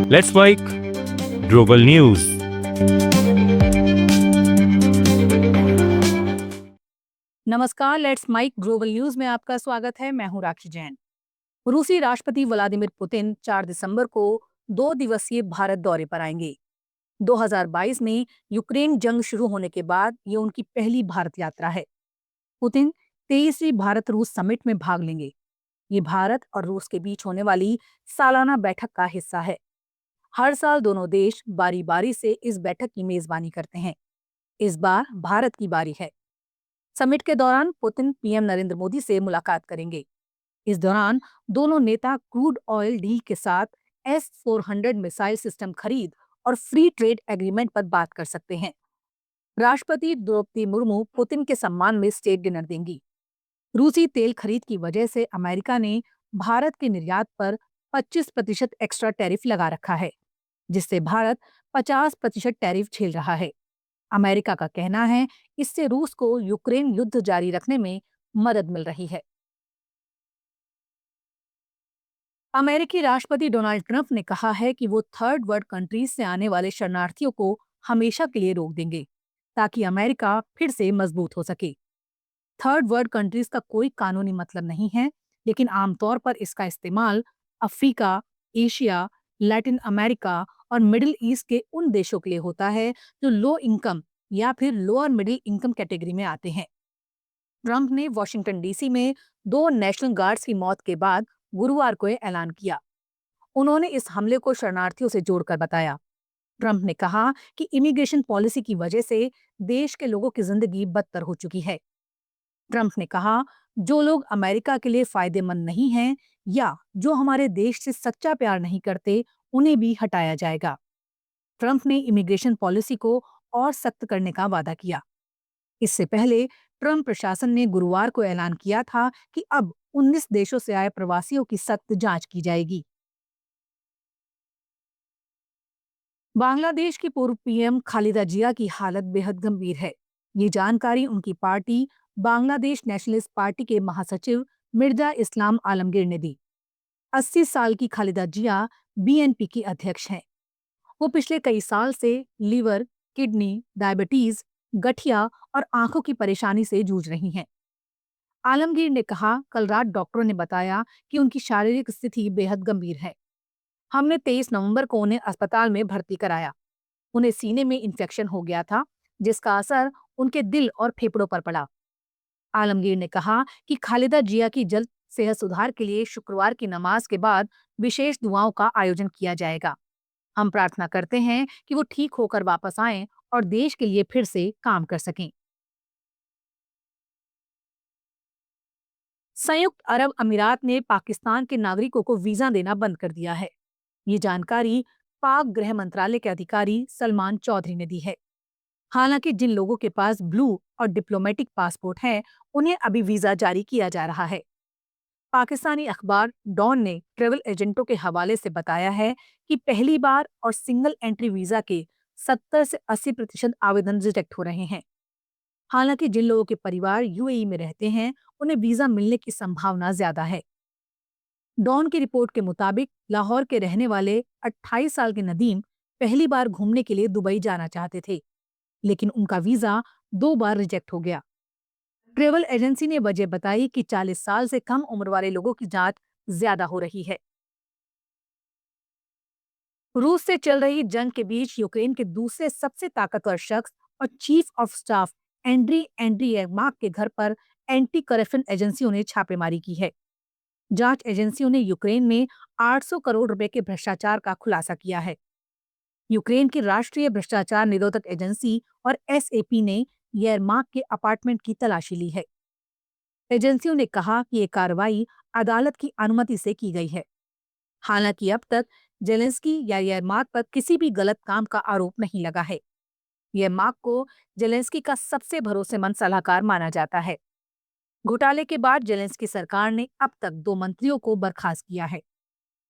Let's Mike Global News. नमस्कार, let's mic global news में आपका स्वागत है। मैं हूं राखी जैन। रूसी राष्ट्रपति व्लादिमीर पुतिन 4 दिसंबर को 2 दिवसीय भारत दौरे पर आएंगे। 2022 में यूक्रेन जंग शुरू होने के बाद ये उनकी पहली भारत यात्रा है। पुतिन 23वीं भारत रूस समिट में भाग लेंगे। ये भारत और रूस के बीच होने वाली सालाना बैठक का हिस्सा है। हर साल दोनों देश बारी बारी से इस बैठक की मेजबानी करते हैं। इस बार भारत की बारी है। समिट के दौरान पुतिन पीएम नरेंद्र मोदी से मुलाकात करेंगे। इस दौरान दोनों नेता क्रूड ऑयल डील के साथ S-400 मिसाइल सिस्टम खरीद और फ्री ट्रेड एग्रीमेंट पर बात कर सकते हैं। राष्ट्रपति द्रौपदी मुर्मू पुतिन के सम्मान में स्टेट डिनर देंगी। रूसी तेल खरीद की वजह से अमेरिका ने भारत के निर्यात पर 25% एक्स्ट्रा टैरिफ लगा रखा है, जिससे भारत 50% टैरिफ झेल रहा है। अमेरिका का कहना है इससे रूस को यूक्रेन युद्ध जारी रखने में मदद मिल रही है। अमेरिकी राष्ट्रपति डोनाल्ड ट्रंप ने कहा है कि वो थर्ड वर्ल्ड कंट्रीज से आने वाले शरणार्थियों को हमेशा के लिए रोक देंगे, ताकि अमेरिका फिर से मजबूत हो सके। थर्ड वर्ल्ड कंट्रीज का कोई कानूनी मतलब नहीं है, लेकिन आमतौर पर इसका इस्तेमाल अफ्रीका, एशिया, लैटिन अमेरिका और मिडिल ईस्ट के उन देशों के लिए होता है जो लो इनकम या फिर लोअर मिडिल इनकम कैटेगरी में आते हैं। ट्रंप ने वॉशिंगटन डीसी में 2 नेशनल गार्ड्स की मौत के बाद गुरुवार को ये ऐलान किया। उन्होंने इस हमले को शरणार्थियों से जोड़कर बताया। ट्रंप ने कहा कि इमिग्रेशन पॉलिसी की वजह से देश के लोगों की जिंदगी बदतर हो चुकी है। ट्रंप ने कहा, जो लोग अमेरिका के लिए फायदेमंद नहीं हैं या जो हमारे देश से सच्चा प्यार नहीं करते, उन्हें भी हटाया जाएगा। ट्रंप ने इमिग्रेशन पॉलिसी को और सख्त करने का वादा किया। इससे पहले ट्रंप प्रशासन ने गुरुवार को ऐलान किया था कि अब 19 देशों से आए प्रवासियों की सख्त जांच की जाएगी। बांग्लादेश की पूर्व पीएम खालिदा जिया की हालत बेहद गंभीर है। ये जानकारी उनकी पार्टी बांग्लादेश नेशनलिस्ट पार्टी के महासचिव मिर्जा इस्लाम आलमगीर ने दी। 80 साल की खालिदा जिया बीएनपी की अध्यक्ष हैं। वो पिछले कई साल से लीवर, किडनी, डायबिटीज, गठिया और आंखों की परेशानी से जूझ रही हैं। आलमगीर ने कहा, कल रात डॉक्टरों ने बताया कि उनकी शारीरिक स्थिति बेहद गंभीर है। हमने 23 नवंबर को उन्हें अस्पताल में भर्ती कराया। उन्हें सीने में इन्फेक्शन हो गया था, जिसका असर उनके दिल और फेफड़ों पर पड़ा। आलमगीर ने कहा कि खालिदा जिया की जल्द सेहत सुधार के लिए शुक्रवार की नमाज के बाद विशेष दुआओं का आयोजन किया जाएगा। हम प्रार्थना करते हैं कि वो ठीक होकर वापस आएं और देश के लिए फिर से काम कर सकें। संयुक्त अरब अमीरात ने पाकिस्तान के नागरिकों को वीजा देना बंद कर दिया है। ये जानकारी पाक गृह मंत्रालय के अधिकारी सलमान चौधरी ने दी है। हालांकि जिन लोगों के पास ब्लू और डिप्लोमेटिक पासपोर्ट हैं, उन्हें अभी वीजा जारी किया जा रहा है। पाकिस्तानी अखबार डॉन ने ट्रेवल एजेंटों के हवाले से बताया है कि पहली बार और सिंगल एंट्री वीजा के 70 से 80% आवेदन रिजेक्ट हो रहे हैं। हालांकि जिन लोगों के परिवार यूएई में रहते हैं, उन्हें वीजा मिलने की संभावना ज्यादा है। डॉन की रिपोर्ट के मुताबिक लाहौर के रहने वाले 28 साल के नदीम पहली बार घूमने के लिए दुबई जाना चाहते थे, लेकिन उनका वीजा 2 बार रिजेक्ट हो गया। ट्रेवल एजेंसी ने वजह बताई कि 40 साल से कम उम्र वाले लोगों की जांच ज्यादा हो रही है। रूस से चल रही जंग के बीच यूक्रेन के दूसरे सबसे ताकतवर शख्स और चीफ ऑफ स्टाफ एंड्री एंड्रियेमाक के घर पर एंटी करप्शन एजेंसियों ने छापेमारी की है। जांच एजेंसियों ने यूक्रेन में 800 करोड़ रुपए के भ्रष्टाचार का खुलासा किया है। यूक्रेन की राष्ट्रीय भ्रष्टाचार निरोधक एजेंसी और एसएपी ने येरमाक के अपार्टमेंट की तलाशी ली है। एजेंसियों ने कहा कि ये कार्रवाई अदालत की अनुमति से की गई है। हालांकि अब तक जेलेंस्की या येरमाक पर किसी भी गलत काम का आरोप नहीं लगा है। येरमाक को जेलेंस्की का सबसे भरोसेमंद सलाहकार माना जाता है। घोटाले के बाद जेलेंस्की सरकार ने अब तक 2 मंत्रियों को बर्खास्त किया है।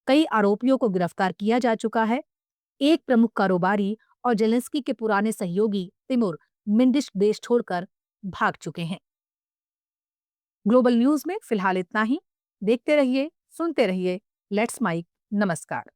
कई आरोपियों को गिरफ्तार किया जा चुका है। एक प्रमुख कारोबारी और जेलेंस्की के पुराने सहयोगी तिमुर मिंडिश देश छोड़कर भाग चुके हैं। ग्लोबल न्यूज में फिलहाल इतना ही। देखते रहिए, सुनते रहिए। लेट्स माइक। नमस्कार।